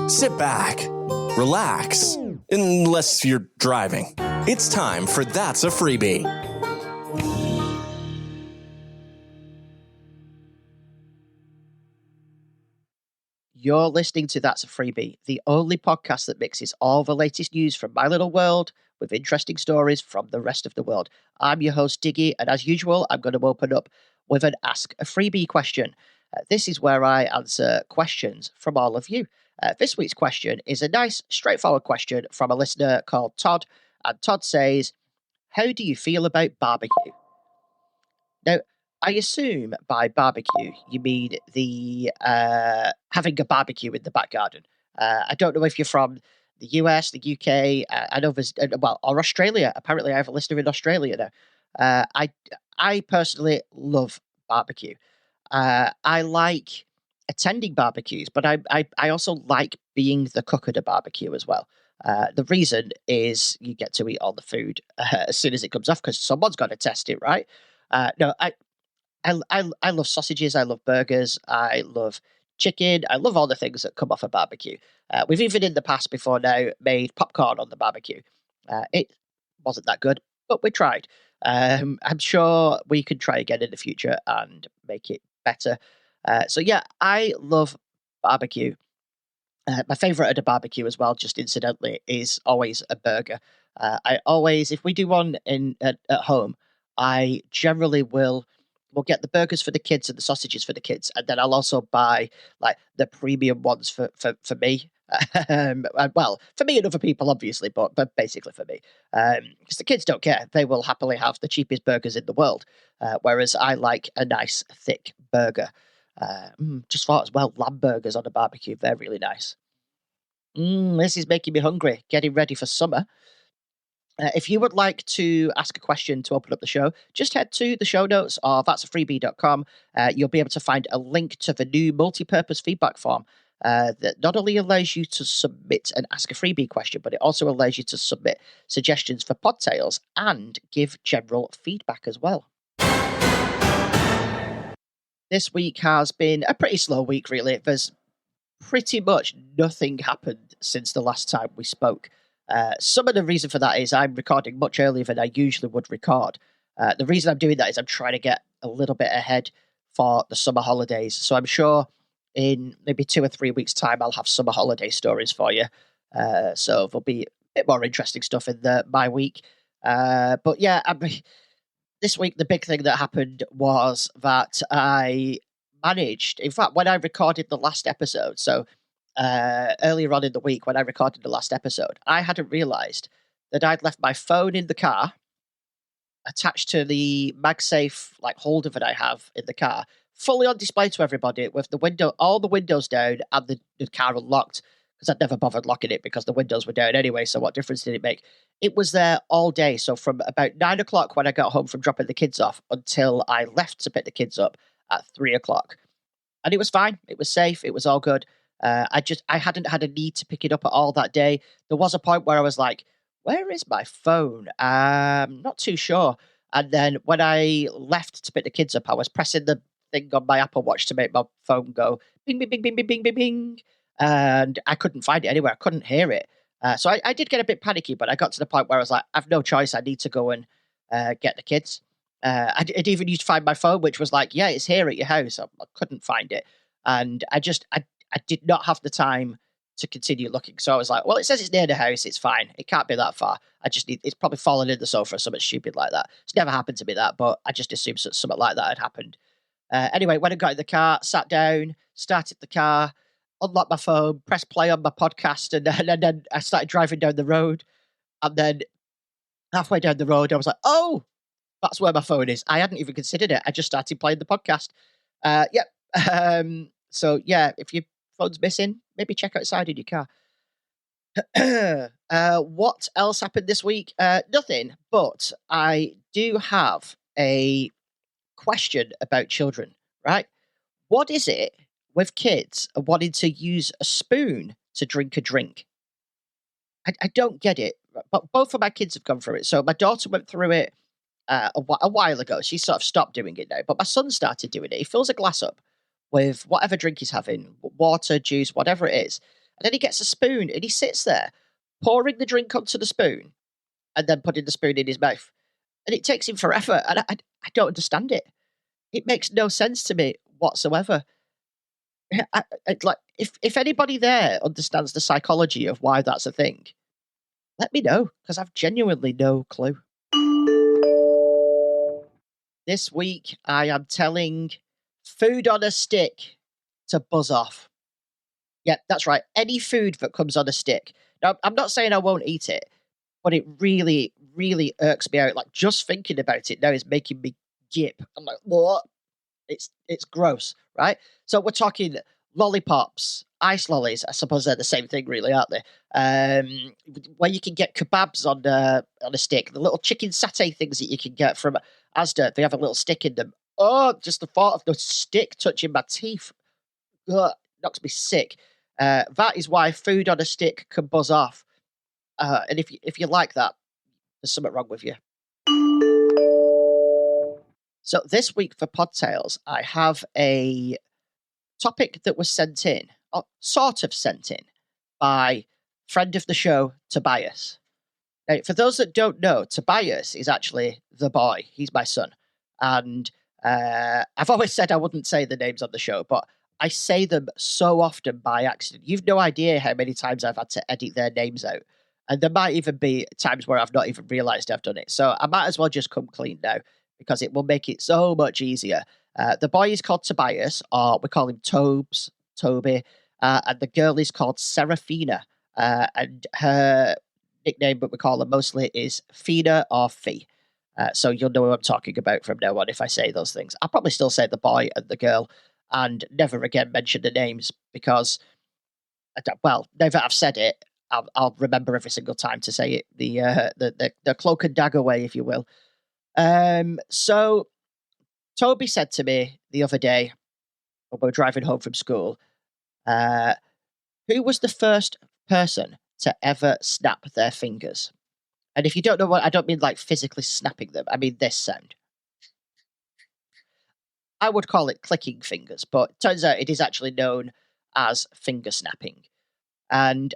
Sit back, relax, unless you're driving. It's time for That's a Freebie. You're listening to That's a Freebie, the only podcast that mixes all the latest news from my little world with interesting stories from the rest of the world. I'm your host, Diggy, and as usual, I'm going to open up with an Ask a Freebie question. This is where I answer questions from all of you. This week's question is a nice, straightforward question from a listener called Todd, and Todd says, how do you feel about barbecue? Now, I assume by barbecue you mean the having a barbecue in the back garden. I don't know if you're from the US, the UK. I know there's or Australia. Apparently, I have a listener in Australia now. I personally love barbecue. I like attending barbecues, but I also like being the cook at a barbecue as well. The reason is you get to eat all the food as soon as it comes off because someone's got to test it, right? No, I love sausages. I love burgers. I love chicken. I love all the things that come off a barbecue. We've even in the past before now made popcorn on the barbecue. It wasn't that good, but we tried. I'm sure we could try again in the future and make it better. So yeah, I love barbecue. My favorite at a barbecue as well, just incidentally, is always a burger. I always, if we do one at home, I generally will get the burgers for the kids and the sausages for the kids, and then I'll also buy like the premium ones for me. Well, for me and other people, obviously, but basically for me, because the kids don't care; they will happily have the cheapest burgers in the world. Whereas I like a nice thick burger. Just thought as well, lamb burgers on a barbecue, they're really nice. This is making me hungry, getting ready for summer. If you would like to ask a question to open up the show, just head to the show notes of that'safreebie.com. You'll be able to find a link to the new multi-purpose feedback form that not only allows you to submit an Ask a Freebie question, but it also allows you to submit suggestions for podtails and give general feedback as well. This week has been a pretty slow week, really. There's pretty much nothing happened since the last time we spoke. Some of the reason for that is I'm recording much earlier than I usually would record. The reason I'm doing that is I'm trying to get a little bit ahead for the summer holidays. So I'm sure in maybe 2 or 3 weeks' time, I'll have summer holiday stories for you. So there'll be a bit more interesting stuff in my week. But yeah, this week, the big thing that happened was that I managed, in fact, when I recorded the last episode, so earlier on in the week when I recorded the last episode, I hadn't realised that I'd left my phone in the car attached to the MagSafe holder that I have in the car, fully on display to everybody with all the windows down and the car unlocked, because I'd never bothered locking it because the windows were down anyway, so what difference did it make? It was there all day, so from about 9 o'clock when I got home from dropping the kids off until I left to pick the kids up at 3 o'clock. And it was fine, it was safe, it was all good. I hadn't had a need to pick it up at all that day. There was a point where I was like, where is my phone? Not too sure. And then when I left to pick the kids up, I was pressing the thing on my Apple Watch to make my phone go bing, bing, bing, bing, bing, bing, bing, bing. And I couldn't find it anywhere. I couldn't hear it. So I did get a bit panicky, but I got to the point where I was like, I've no choice. I need to go and get the kids. I'd even used to find my phone, which was like, yeah, it's here at your house. I couldn't find it. And I did not have the time to continue looking. So I was like, well, it says it's near the house. It's fine. It can't be that far. It's probably fallen in the sofa or something stupid like that. It's never happened to me that, but I just assumed something like that had happened. Anyway, when I got in the car, sat down, started the car, unlocked my phone, pressed play on my podcast, and then I started driving down the road. And then halfway down the road, I was like, oh, that's where my phone is. I hadn't even considered it. I just started playing the podcast. Yep. So yeah, if your phone's missing, maybe check outside in your car. What else happened this week? Nothing, but I do have a question about children, right? What is it with kids wanting to use a spoon to drink a drink? I don't get it, but both of my kids have gone through it. So my daughter went through it a while ago. She sort of stopped doing it now, but my son started doing it. He fills a glass up with whatever drink he's having, water, juice, whatever it is, And then he gets a spoon and he sits there, pouring the drink onto the spoon and then putting the spoon in his mouth. And it takes him forever. And I don't understand it. It makes no sense to me whatsoever. Like, if anybody there understands the psychology of why that's a thing, let me know, because I've genuinely no clue. This week, I am telling food on a stick to buzz off. Yeah, that's right. Any food that comes on a stick. Now, I'm not saying I won't eat it, but it really, really irks me out. Like, just thinking about it now is making me gip. I'm like, what? It's gross, right? So we're talking lollipops, ice lollies. I suppose they're the same thing, really, aren't they? Where you can get kebabs on a stick, the little chicken satay things that you can get from Asda. They have a little stick in them. Oh, just the thought of the stick touching my teeth, ugh, knocks me sick. That is why food on a stick can buzz off. And if you like that, there's something wrong with you. So this week for Podtails, I have a topic that was sent in, or sort of sent in, by friend of the show, Tobias. Now, for those that don't know, Tobias is actually the boy. He's my son. And I've always said I wouldn't say the names on the show, but I say them so often by accident. You've no idea how many times I've had to edit their names out. And there might even be times where I've not even realised I've done it. So I might as well just come clean now, because it will make it so much easier. The boy is called Tobias, or we call him Toby, and the girl is called Serafina, and her nickname, but we call her mostly, is Fina or Fee. So you'll know who I'm talking about from now on if I say those things. I'll probably still say the boy and the girl, and never again mention the names, because, now that I've said it, I'll remember every single time to say it the cloak and dagger way, if you will. So Toby said to me the other day when we were driving home from school, who was the first person to ever snap their fingers? And if you don't know what, I don't mean like physically snapping them. I mean this sound. I would call it clicking fingers, but it turns out it is actually known as finger snapping. And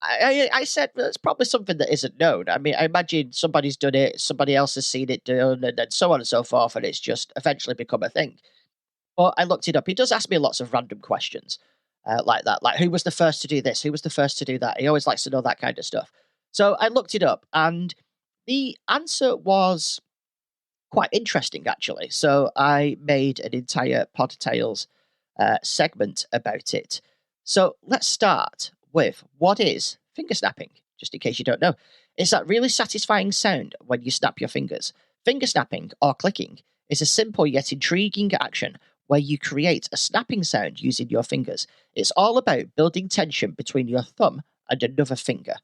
I said, well, it's probably something that isn't known. I mean, I imagine somebody's done it, somebody else has seen it done, and then so on and so forth, and it's just eventually become a thing. But I looked it up. He does ask me lots of random questions like that. Like, who was the first to do this? Who was the first to do that? He always likes to know that kind of stuff. So I looked it up, and the answer was quite interesting, actually. So I made an entire Podtails segment about it. So let's start with, what is finger snapping, just in case you don't know. It's that really satisfying sound when you snap your fingers. Finger snapping, or clicking, is a simple yet intriguing action where you create a snapping sound using your fingers. It's all about building tension between your thumb and another finger,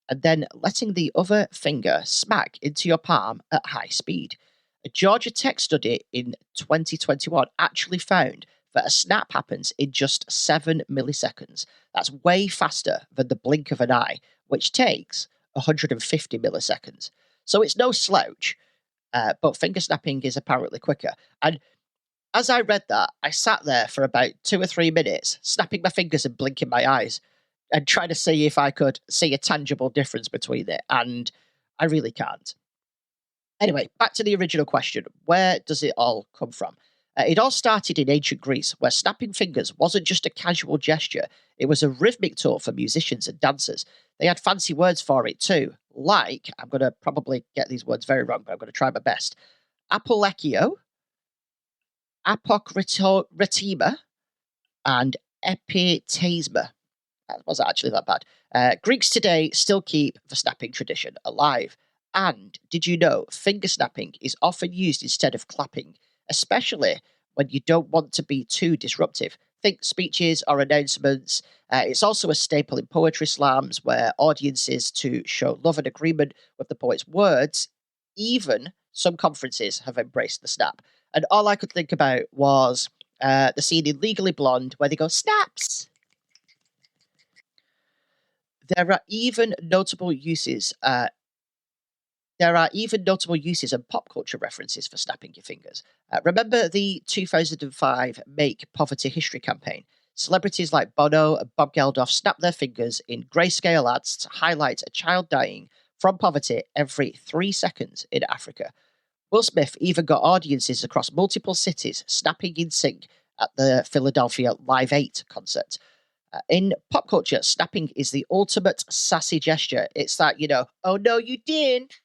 and then letting the other finger smack into your palm at high speed. A Georgia Tech study in 2021 actually found that a snap happens in just 7 milliseconds. That's way faster than the blink of an eye, which takes 150 milliseconds. So it's no slouch, but finger snapping is apparently quicker. And as I read that, I sat there for about 2 or 3 minutes, snapping my fingers and blinking my eyes, and trying to see if I could see a tangible difference between it. And I really can't. Anyway, back to the original question. Where does it all come from? It all started in ancient Greece, where snapping fingers wasn't just a casual gesture, it was a rhythmic tool for musicians and dancers. They had fancy words for it too, like, I'm going to probably get these words very wrong, but I'm going to try my best. Apolekio, apokritema, and epitasma. That wasn't actually that bad. Greeks today still keep the snapping tradition alive. And did you know finger snapping is often used instead of clapping, especially when you don't want to be too disruptive? Think speeches or announcements. It's also a staple in poetry slams where audiences to show love and agreement with the poet's words. Even some conferences have embraced the snap. And all I could think about was the scene in Legally Blonde where they go, snaps. There are even notable uses and pop culture references for snapping your fingers. Remember the 2005 Make Poverty History campaign? Celebrities like Bono and Bob Geldof snap their fingers in grayscale ads to highlight a child dying from poverty every 3 seconds in Africa. Will Smith even got audiences across multiple cities snapping in sync at the Philadelphia Live 8 concert. In pop culture, snapping is the ultimate sassy gesture. It's that, oh no, you didn't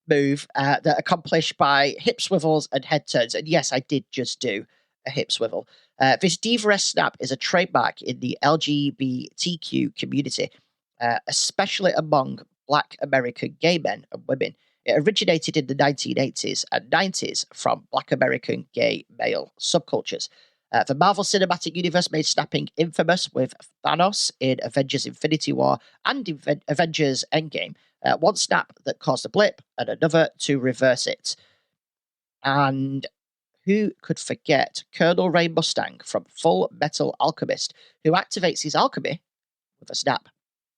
move that accomplished by hip swivels and head turns. And yes, I did just do a hip swivel. This diva-esque snap is a trademark in the LGBTQ community, especially among Black American gay men and women. It originated in the 1980s and 90s from Black American gay male subcultures. The Marvel Cinematic Universe made snapping infamous with Thanos in Avengers Infinity War and Avengers Endgame. One snap that caused a blip and another to reverse it. And who could forget Colonel Ray Mustang from Full Metal Alchemist, who activates his alchemy with a snap?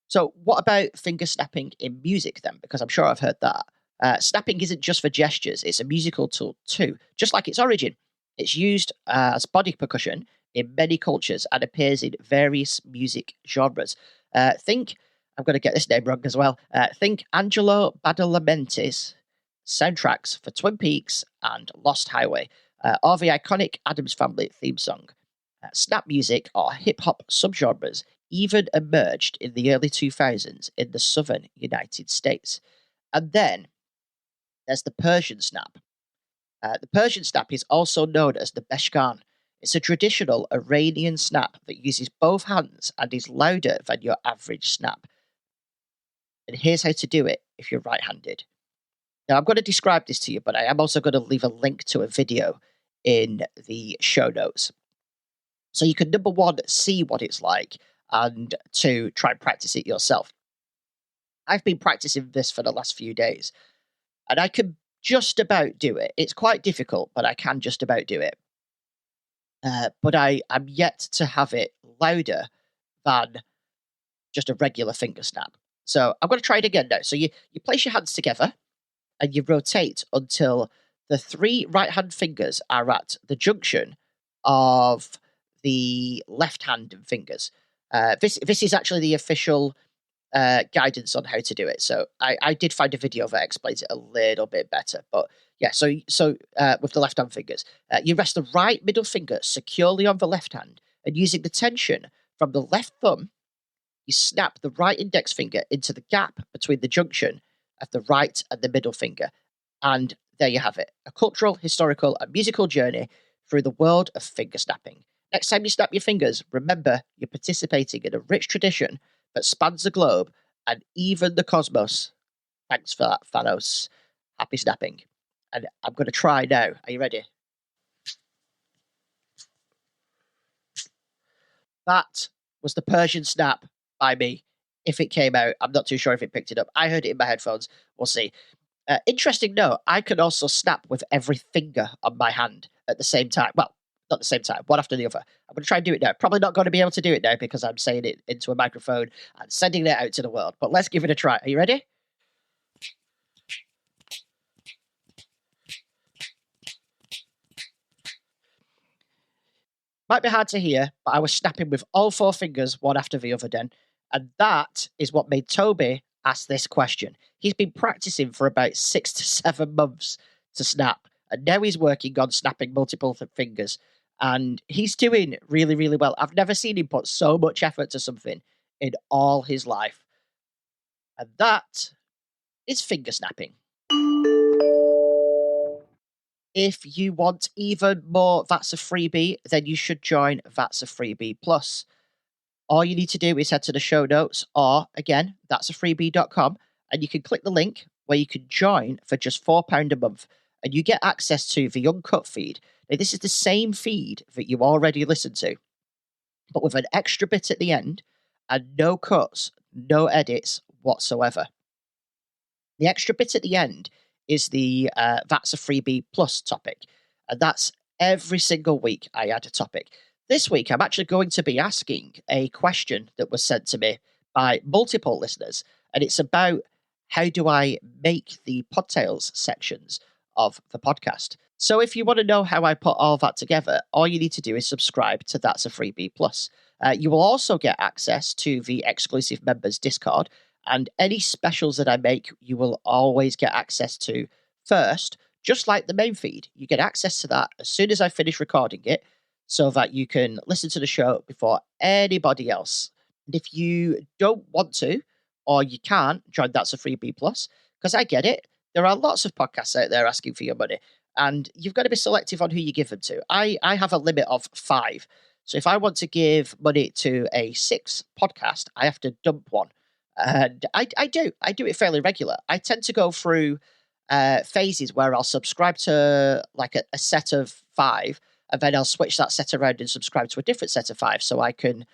So what about finger snapping in music then? Because I'm sure I've heard that. Snapping isn't just for gestures, it's a musical tool too, just like its origin. It's used as body percussion in many cultures and appears in various music genres. Think, I'm going to get this name wrong as well, think Angelo Badalamenti's soundtracks for Twin Peaks and Lost Highway, or the iconic Addams Family theme song. Snap music or hip-hop subgenres even emerged in the early 2000s in the southern United States. And then there's the Persian snap. The Persian snap is also known as the beshkan. It's a traditional Iranian snap that uses both hands and is louder than your average snap. And here's how to do it if you're right-handed. Now, I'm going to describe this to you, but I am also going to leave a link to a video in the show notes. So you can, number one, see what it's like, and two, try and practice it yourself. I've been practicing this for the last few days, and I can just about do it. It's quite difficult, but I can just about do it. But I am yet to have it louder than just a regular finger snap. So I'm going to try it again now. So you place your hands together and you rotate until the 3 right-hand fingers are at the junction of the left-hand fingers. This is actually the official guidance on how to do it. So I did find a video that explains it a little bit better. But yeah, so with the left-hand fingers, you rest the right middle finger securely on the left hand, and using the tension from the left thumb, you snap the right index finger into the gap between the junction of the right and the middle finger. And there you have it, a cultural, historical, and musical journey through the world of finger snapping. Next time you snap your fingers, remember you're participating in a rich tradition that spans the globe and even the cosmos. Thanks for that, Thanos. Happy snapping. And I'm going to try now. Are you ready? That was the Persian snap by me. If it came out, I'm not too sure if it picked it up. I heard it in my headphones. We'll see. Interesting note, I can also snap with every finger on my hand at the same time. Well, not the same time, one after the other. I'm going to try and do it now. Probably not going to be able to do it now because I'm saying it into a microphone and sending it out to the world. But let's give it a try. Are you ready? Might be hard to hear, but I was snapping with all 4 fingers, one after the other then. And that is what made Toby ask this question. He's been practicing for about 6 to 7 months to snap. And now he's working on snapping multiple fingers. And he's doing really, really well. I've never seen him put so much effort to something in all his life. And that is finger snapping. If you want even more That's a Freebie, then you should join That's a Freebie Plus. All you need to do is head to the show notes or, again, that'safreebie.com, and you can click the link where you can join for just £4 a month, and you get access to the Uncut feed. Now, this is the same feed that you already listen to, but with an extra bit at the end and no cuts, no edits whatsoever. The extra bit at the end is the That's a Freebie Plus topic, and that's every single week I add a topic. This week, I'm actually going to be asking a question that was sent to me by multiple listeners, and it's about how do I make the Podtails sections of the podcast. So if you want to know how I put all that together, all you need to do is subscribe to That's a Freebie Plus. You will also get access to the exclusive members Discord, and any specials that I make, you will always get access to first, just like the main feed. You get access to that as soon as I finish recording it, so that you can listen to the show before anybody else. And if you don't want to, or you can't join That's a Freebie Plus, because I get it, there are lots of podcasts out there asking for your money, and you've got to be selective on who you give them to. I have a limit of 5. So if I want to give money to a 6 podcast, I have to dump one. And I do it fairly regular. I tend to go through phases where I'll subscribe to like a set of 5, and then I'll switch that set around and subscribe to a different set of 5, so I can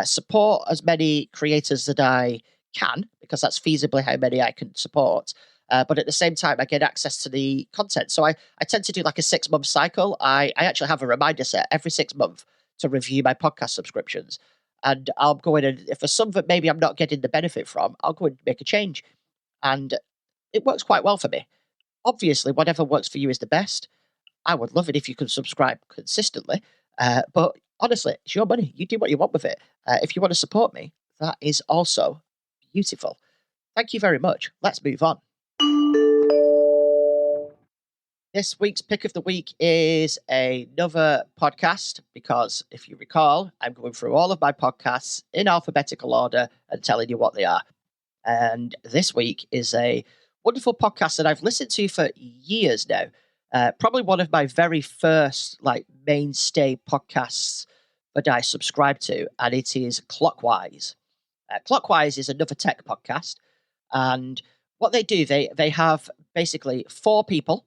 support as many creators that I can, because that's feasibly how many I can support. But at the same time, I get access to the content. So I tend to do like a 6-month cycle. I actually have a reminder set every 6 months to review my podcast subscriptions. And I'll go in, and if there's some that maybe I'm not getting the benefit from, I'll go and make a change. And it works quite well for me. Obviously, whatever works for you is the best. I would love it if you could subscribe consistently. But honestly, it's your money. You do what you want with it. If you want to support me, that is also beautiful. Thank you very much. Let's move on. This week's pick of the week is another podcast, because if you recall, I'm going through all of my podcasts in alphabetical order and telling you what they are. And this week is a wonderful podcast that I've listened to for years now. Probably one of my very first mainstay podcasts that I subscribe to, and it is Clockwise. Clockwise is another tech podcast, and what they do, they have basically 4 people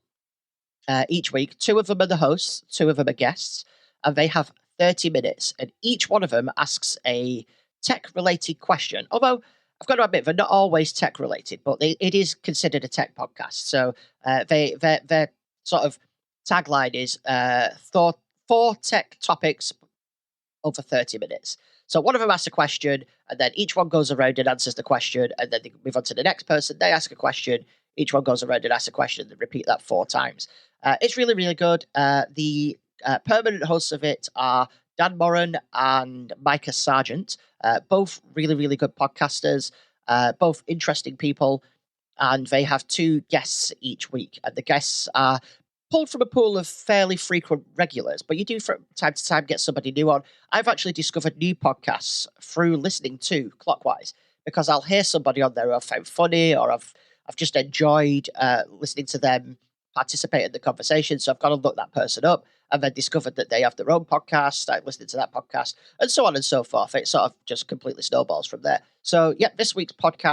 each week. 2 of them are the hosts, 2 of them are guests, and they have 30 minutes, and each one of them asks a tech-related question. Although I've got to admit, they're not always tech-related, but it is considered a tech podcast. So their sort of tagline is 4 tech topics over 30 minutes. So one of them asks a question, and then each one goes around and answers the question, and then they move on to the next person. They ask a question, each one goes around and asks a question, and repeat that 4 times. It's really, really good. The permanent hosts of it are Dan Moran and Micah Sargent, both really, really good podcasters, both interesting people, and they have 2 guests each week. And the guests are pulled from a pool of fairly frequent regulars, but you do from time to time get somebody new on. I've actually discovered new podcasts through listening to Clockwise, because I'll hear somebody on there who I've found funny, or I've just enjoyed listening to them participate in the conversation. So I've got to look that person up, and then discovered that they have their own podcast, started listening to that podcast, and so on and so forth. It sort of just completely snowballs from there. So yeah, this week's pick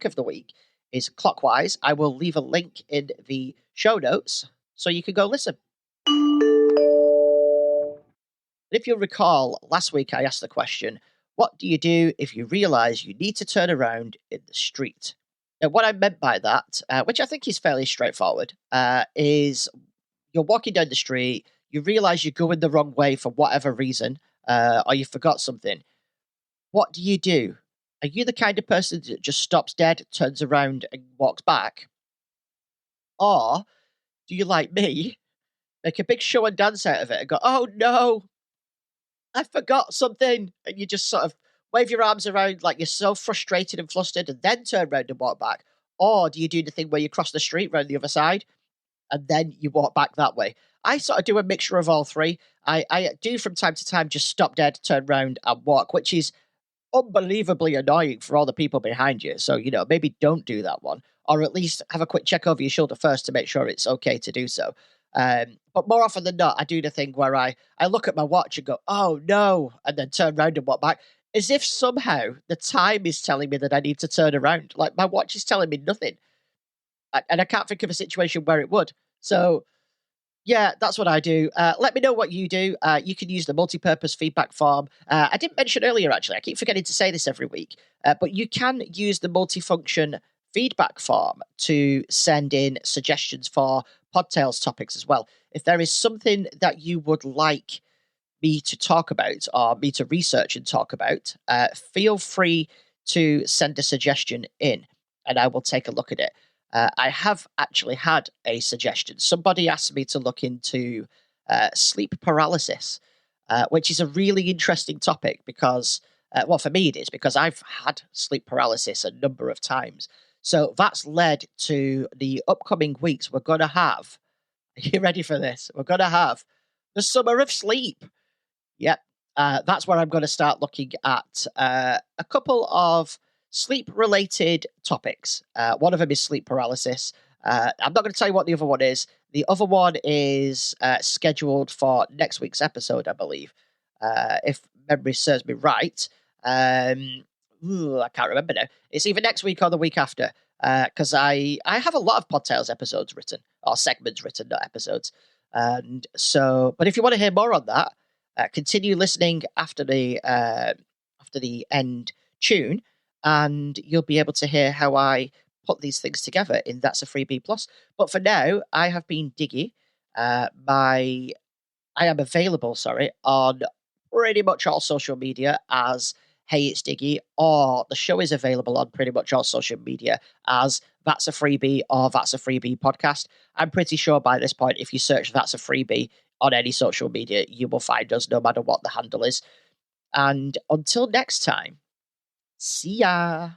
of the week is Clockwise. I will leave a link in the show notes so you can go listen. If you'll recall, last week I asked the question, what do you do if you realize you need to turn around in the street? Now, what I meant by that, which I think is fairly straightforward, is you're walking down the street, you realize you're going the wrong way for whatever reason, or you forgot something. What do you do? Are you the kind of person that just stops dead, turns around, and walks back? Or do you, like me, make a big show and dance out of it and go, oh no, I forgot something, and you just sort of wave your arms around like you're so frustrated and flustered, and then turn around and walk back? Or do you do the thing where you cross the street round the other side and then you walk back that way? I sort of do a mixture of all 3. I do from time to time just stop dead, turn around and walk, which is unbelievably annoying for all the people behind you. So, maybe don't do that one, or at least have a quick check over your shoulder first to make sure it's okay to do so. But more often than not, I do the thing where I look at my watch and go, oh no, and then turn around and walk back, as if somehow the time is telling me that I need to turn around. Like, my watch is telling me nothing. And I can't think of a situation where it would. So, yeah, that's what I do. Let me know what you do. You can use the multi-purpose feedback form. I didn't mention earlier, actually. I keep forgetting to say this every week. But you can use the multifunction feedback form to send in suggestions for Podtails topics as well. If there is something that you would like me to talk about, or me to research and talk about, feel free to send a suggestion in, and I will take a look at it. I have actually had a suggestion. Somebody asked me to look into sleep paralysis, which is a really interesting topic because, well, for me it is because I've had sleep paralysis a number of times. So that's led to the upcoming weeks we're going to have. Are you ready for this? We're going to have the summer of sleep. Yep. That's where I'm going to start looking at a couple of sleep related topics. One of them is sleep paralysis. I'm not going to tell you what the other one is. The other one is scheduled for next week's episode, I believe, if memory serves me right. I can't remember now. It's either next week or the week after, because I have a lot of Podtails episodes written, or segments written, not episodes. And so, but if you want to hear more on that, continue listening after the end tune, and you'll be able to hear how I put these things together in That's a Freebie Plus. But for now, I have been Diggy. I am available, on pretty much all social media as Hey It's Diggy, or the show is available on pretty much all social media as That's a Freebie or That's a Freebie Podcast. I'm pretty sure by this point, if you search That's a Freebie on any social media, you will find us no matter what the handle is. And until next time, see ya.